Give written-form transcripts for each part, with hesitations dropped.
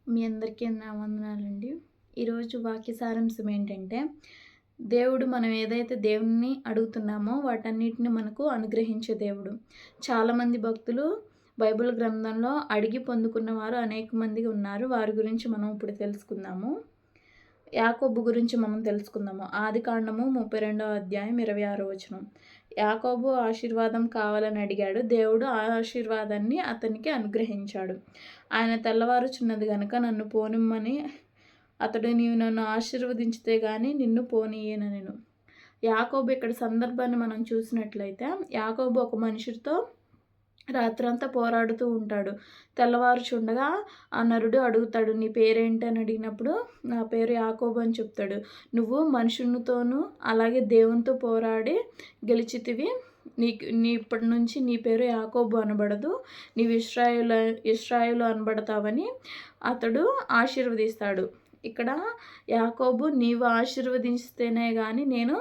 మీ అందరికీ నా వందనాలండి. ఈరోజు వాక్య సారాంశం ఏంటంటే, దేవుడు మనం ఏదైతే దేవుడిని అడుగుతున్నామో వాటన్నిటిని మనకు అనుగ్రహించే దేవుడు. చాలామంది భక్తులు బైబిల్ గ్రంథంలో అడిగి పొందుకున్నవారు అనేక మంది ఉన్నారు. వారి గురించి మనం ఇప్పుడు తెలుసుకుందాము. యాకోబు గురించి మనం తెలుసుకుందాము. ఆదికాండము 32వ అధ్యాయం 26వ వచనం. యాకోబు ఆశీర్వాదం కావాలని అడిగాడు. దేవుడు ఆ ఆశీర్వాదాన్ని అతనికి అనుగ్రహించాడు. ఆయన తెల్లవారుచున్నది గనుక నన్ను పోనిమ్మని అతడు, నీవు నన్ను ఆశీర్వదించితే గాని నిన్ను పోనీయనెను. యాకోబు ఇక్కడ సందర్భాన్ని మనం చూసినట్లయితే, యాకోబు ఒక మనుషుడితో రాత్రంతా పోరాడుతూ ఉంటాడు. తెల్లవారుచుండగా ఆ నరుడు అడుగుతాడు, నీ పేరేంటి అని అడిగినప్పుడు, నా పేరు యాకోబు అని చెప్తాడు. నువ్వు మనుషునితోనూ అలాగే దేవునితో పోరాడి గెలిచితివి. నీ ఇప్పటి నుంచి నీ పేరు యాకోబు అనబడదు, నీవు ఇశ్రాయేలు అనబడతావని అతడు ఆశీర్వదిస్తాడు. ఇక్కడ యాకోబు, నీవు ఆశీర్వదిస్తేనే కానీ నేను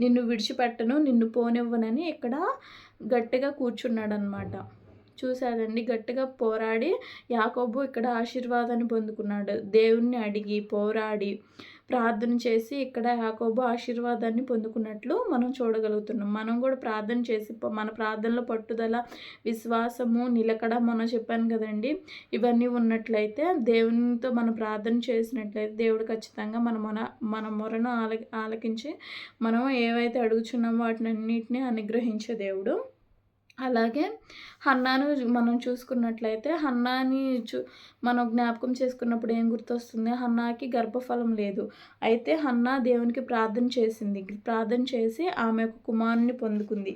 నిన్ను విడిచిపెట్టను, నిన్ను పోనివ్వనని ఇక్కడ గట్టిగా కూర్చున్నాడనమాట. చూశారండి, గట్టిగా పోరాడి యాకోబు ఇక్కడ ఆశీర్వాదాన్ని పొందుకున్నాడు. దేవుణ్ణి అడిగి పోరాడి ప్రార్థన చేసి ఇక్కడ యాకోబు ఆశీర్వాదాన్ని పొందుకున్నట్లు మనం చూడగలుగుతున్నాం. మనం కూడా ప్రార్థన చేసి మన ప్రార్థనలో పట్టుదల, విశ్వాసము, నిలకడ మనం చెప్పాను కదండి, ఇవన్నీ ఉన్నట్లయితే దేవునితో మనం ప్రార్థన చేసినట్లయితే దేవుడు ఖచ్చితంగా మన మొరను ఆలకించి మనం ఏవైతే అడుగుచున్నామో వాటిని అన్నిటినీ అనుగ్రహించే దేవుడు. అలాగే హన్నాను మనం చూసుకున్నట్లయితే, హన్నాని మనం జ్ఞాపకం చేసుకున్నప్పుడు ఏం గుర్తొస్తుంది? హన్నాకి గర్భఫలం లేదు. అయితే హన్నా దేవునికి ప్రార్థన చేసింది. ప్రార్థన చేసి ఆమె ఒక కుమారుని పొందుకుంది.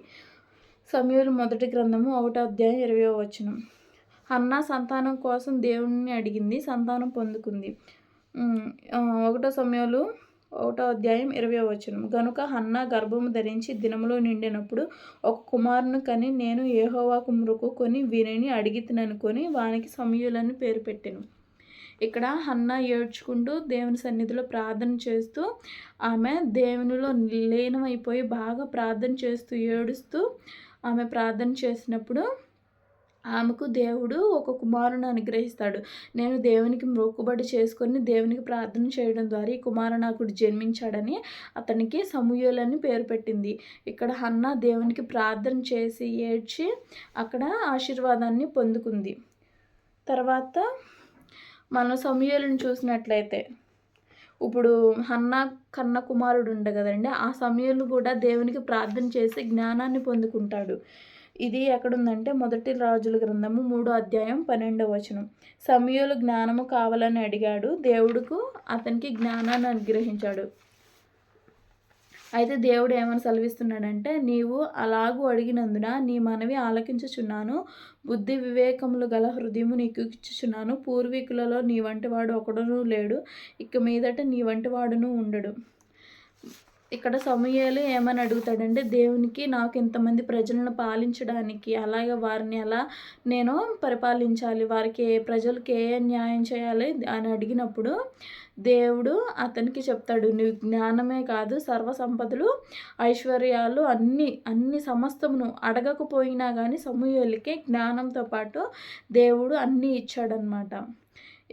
సమూయేలు మొదటి గ్రంథము 1వ అధ్యాయం 20వ వచనం. హన్నా సంతానం కోసం దేవుణ్ణి అడిగింది, సంతానం పొందుకుంది. 1 సమూయేలు 1వ అధ్యాయం 20వ వచనం. గనుక హన్నా గర్భము ధరించి దినములు నిండినప్పుడు ఒక కుమారుని కని, నేను యెహోవాకు మొక్కుకొని వీరిని అడిగితిననుకొని వానికి సమూయేలు అని పేరు పెట్టెను. ఇక్కడ హన్నా ఏడ్చుకుంటూ దేవుని సన్నిధిలో ప్రార్థన చేస్తూ, ఆమె దేవునిలో లీనమైపోయి బాగా ప్రార్థన చేస్తూ ఏడుస్తూ ఆమె ప్రార్థన చేసినప్పుడు ఆమెకు దేవుడు ఒక కుమారుని అనుగ్రహిస్తాడు. నేను దేవునికి మొక్కుబడి చేసుకొని దేవునికి ప్రార్థన చేయడం ద్వారా ఈ కుమారనాకుడు జన్మించాడని అతనికి సమూయేలు అని పేరు పెట్టింది. ఇక్కడ హన్నా దేవునికి ప్రార్థన చేసి ఏడ్చి అక్కడ ఆశీర్వాదాన్ని పొందుకుంది. తర్వాత మనం సమూయేలుని చూసినట్లయితే, ఇప్పుడు హన్నా కన్న కుమారుడు ఉండే కదండి, ఆ సమూయేలు కూడా దేవునికి ప్రార్థన చేసి జ్ఞానాన్ని పొందుకుంటాడు. ఇది ఎక్కడుందంటే మొదటి రాజుల గ్రంథము 3వ అధ్యాయం 12వ వచనం. సమూయేలు జ్ఞానము కావాలని అడిగాడు, దేవుడుకు అతనికి జ్ఞానాన్ని అనుగ్రహించాడు. అయితే దేవుడు ఏమని సెలవిస్తున్నాడంటే, నీవు అలాగూ అడిగినందున నీ మనవి ఆలకించుచున్నాను, బుద్ధి వివేకములు గల హృదయము నీకు ఇచ్చుచున్నాను. పూర్వీకులలో నీ వంటివాడు ఒకడునూ లేడు, ఇక మీదట నీ వంటివాడును ఉండడు. ఇక్కడ సమూయేలు ఏమని అడుగుతాడంటే, దేవునికి నాకు ఇంతమంది ప్రజలను పాలించడానికి, అలాగే వారిని ఎలా నేను పరిపాలించాలి, వారికి ప్రజలకి ఏ న్యాయం చేయాలి అని అడిగినప్పుడు దేవుడు అతనికి చెప్తాడు, నువ్వు జ్ఞానమే కాదు సర్వ సంపదలు, ఐశ్వర్యాలు అన్ని సమస్తమును అడగకపోయినా కానీ సమూయేలుకి జ్ఞానంతో పాటు దేవుడు అన్నీ ఇచ్చాడనమాట.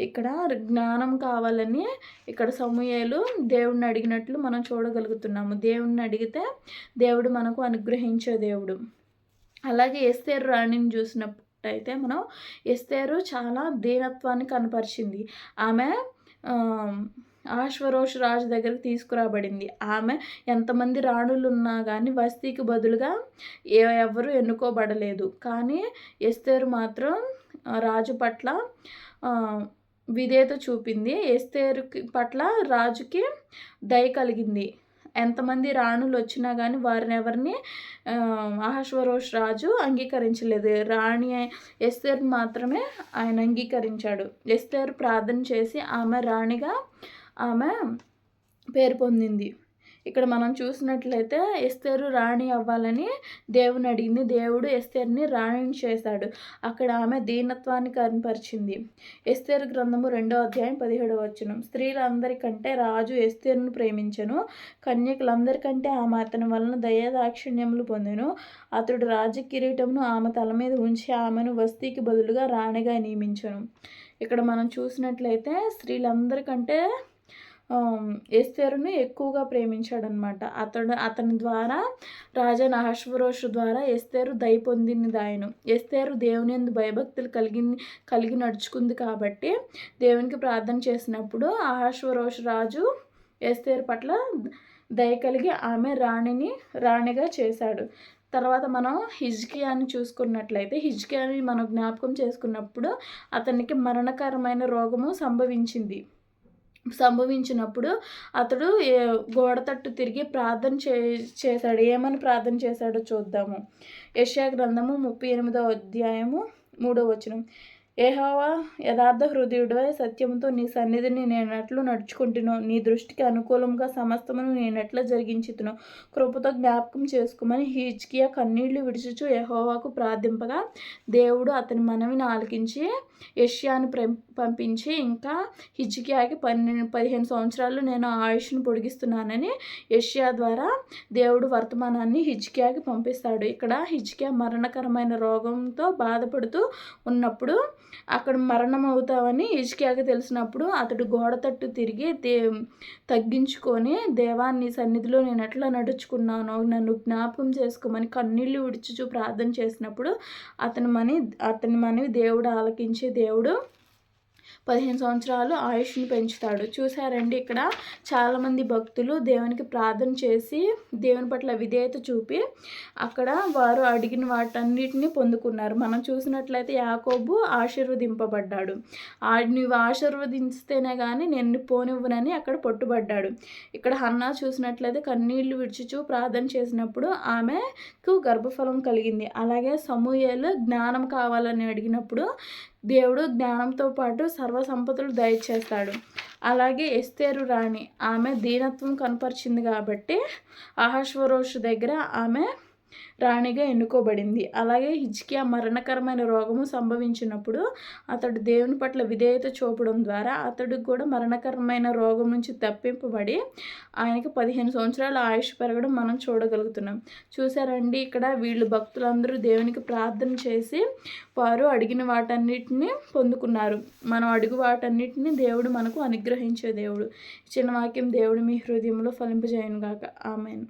ఇక్కడ జ్ఞానం కావాలని ఇక్కడ సమూయేలు దేవుడిని అడిగినట్లు మనం చూడగలుగుతున్నాము. దేవుడిని అడిగితే దేవుడు మనకు అనుగ్రహించే దేవుడు. అలాగే ఎస్తేరు రాణిని చూసినట్టయితే మనం, ఎస్తేరు చాలా దీనత్వాన్ని కనపరిచింది. ఆమె అహష్వేరోషు రాజు దగ్గరికి తీసుకురాబడింది. ఆమె ఎంతమంది రాణులు ఉన్నా కానీ వస్తీకి బదులుగా ఎవరు ఎన్నుకోబడలేదు. కానీ ఎస్తేరు మాత్రం రాజు పట్ల విధేయత చూపింది. ఎస్తేరు పట్ల రాజుకి దయ కలిగింది. ఎంతమంది రాణులు వచ్చినా కానీ వారిని ఎవరిని అహష్వేరోషు రాజు అంగీకరించలేదు. రాణి ఎస్తేరు మాత్రమే ఆయన అంగీకరించాడు. ఎస్తేరు ప్రార్థన చేసి ఆమె రాణిగా ఆమె పేరు పొందింది. ఇక్కడ మనం చూసినట్లయితే ఎస్తేరు రాణి అవ్వాలని దేవుని అడిగింది. దేవుడు ఎస్తేరుని రాణిని చేశాడు. అక్కడ ఆమె దీనత్వాన్ని కనపరిచింది. ఎస్తేరు గ్రంథము 2వ అధ్యాయం 17వ వచనం. స్త్రీలందరికంటే రాజు ఎస్తేరును ప్రేమించెను, కన్యకులందరికంటే ఆమె అతని వలన దయాదాక్షిణ్యములు పొందెను. అతడు రాజ కిరీటమును ఆమె తల మీద ఉంచి ఆమెను వస్తీకి బదులుగా రాణిగా నియమించెను. ఇక్కడ మనం చూసినట్లయితే స్త్రీలందరికంటే ఎస్తేరుని ఎక్కువగా ప్రేమించాడనమాట. అతని ద్వారా రాజా అహష్వేరోషు ద్వారా ఎస్తేరు దయ పొందినదాయను. ఎస్తేరు దేవుని యందు భయభక్తులు కలిగి నడుచుకుంది కాబట్టి దేవునికి ప్రార్థన చేసినప్పుడు అహష్వేరోషు రాజు ఎస్తేరు పట్ల దయ కలిగి ఆమె రాణిగా చేశాడు. తర్వాత మనం హిజ్కియాని చూసుకున్నట్లయితే హిజ్కియాని మనం జ్ఞాపకం చేసుకున్నప్పుడు అతనికి మరణకరమైన రోగము సంభవించినప్పుడు అతడు గోడ తట్టు తిరిగి ప్రార్థన చేశాడు. ఏమని ప్రార్థన చేశాడో చూద్దాము. యెషయా గ్రంథము 38వ అధ్యాయము 3వ వచనం. యెహోవా యథార్థ హృదయుడవై సత్యముతో నీ సన్నిధిని నేనెట్లు నడుచుకుంటునో, నీ దృష్టికి అనుకూలంగా సమస్తమును నేనెట్లా జరిగించుతునో కృపతో జ్ఞాపకం చేసుకోమని హిజ్కియా కన్నీళ్లు విడుచుచు యెహోవాకు ప్రార్థింపగా దేవుడు అతని మనవిని ఆలకించి యెషయాను పంపించి, ఇంకా హిజ్కియాకి 15 సంవత్సరాలు నేను ఆయుష్ను పొడిగిస్తున్నానని యెషయా ద్వారా దేవుడు వర్తమానాన్ని హిజ్కియాకి పంపిస్తాడు. ఇక్కడ హిజ్కియా మరణకరమైన రోగంతో బాధపడుతూ ఉన్నప్పుడు అక్కడ మరణం అవుతావని హిజ్కియాకి తెలిసినప్పుడు అతడు గోడ తట్టు తిరిగి తగ్గించుకొని, దేవా నీ సన్నిధిలో నేను ఎట్లా నడుచుకున్నానో నన్ను జ్ఞాపకం చేసుకోమని కన్నీళ్లు విడుచుచు ప్రార్థన చేసినప్పుడు అతని మనవి దేవుడు ఆలకించి దేవుడు 15 సంవత్సరాలు ఆయుష్ని పెంచుతాడు. చూసారండి, ఇక్కడ చాలామంది భక్తులు దేవునికి ప్రార్థన చేసి దేవుని పట్ల విధేయత చూపి అక్కడ వారు అడిగిన వాటన్నిటిని పొందుకున్నారు. మనం చూసినట్లయితే యాకోబు ఆశీర్వదింపబడ్డాడు. నీవు ఆశీర్వదిస్తేనే కానీ నేను పోనివ్వనని అక్కడ పట్టుబడ్డాడు. ఇక్కడ హన్నా చూసినట్లయితే కన్నీళ్లు విడిచుచు ప్రార్థన చేసినప్పుడు ఆమెకు గర్భఫలం కలిగింది. అలాగే సమూయేలు జ్ఞానం కావాలని అడిగినప్పుడు దేవుడు జ్ఞానంతో పాటు సర్వసంపదలు దయచేస్తాడు. అలాగే ఎస్తేరు రాణి ఆమె దీనత్వం కనపరిచింది కాబట్టి అహష్వేరోషు దగ్గర ఆమె రాణిగా ఎన్నుకోబడింది. అలాగే హిజ్కియా మరణకరమైన రోగము సంభవించినప్పుడు అతడు దేవుని పట్ల విధేయత చూపడం ద్వారా అతడికి కూడా మరణకరమైన రోగం నుంచి తప్పింపబడి ఆయనకి 15 సంవత్సరాల ఆయుష్ పెరగడం మనం చూడగలుగుతున్నాం. చూసారండి, ఇక్కడ వీళ్ళు భక్తులందరూ దేవునికి ప్రార్థన చేసి వారు అడిగిన వాటన్నిటిని పొందుకున్నారు. మనం అడుగు వాటన్నిటిని దేవుడు మనకు అనుగ్రహించే దేవుడు. చిన్న వాక్యం దేవుడు మీ హృదయంలో ఫలింపజేయును గాక. ఆమేన్.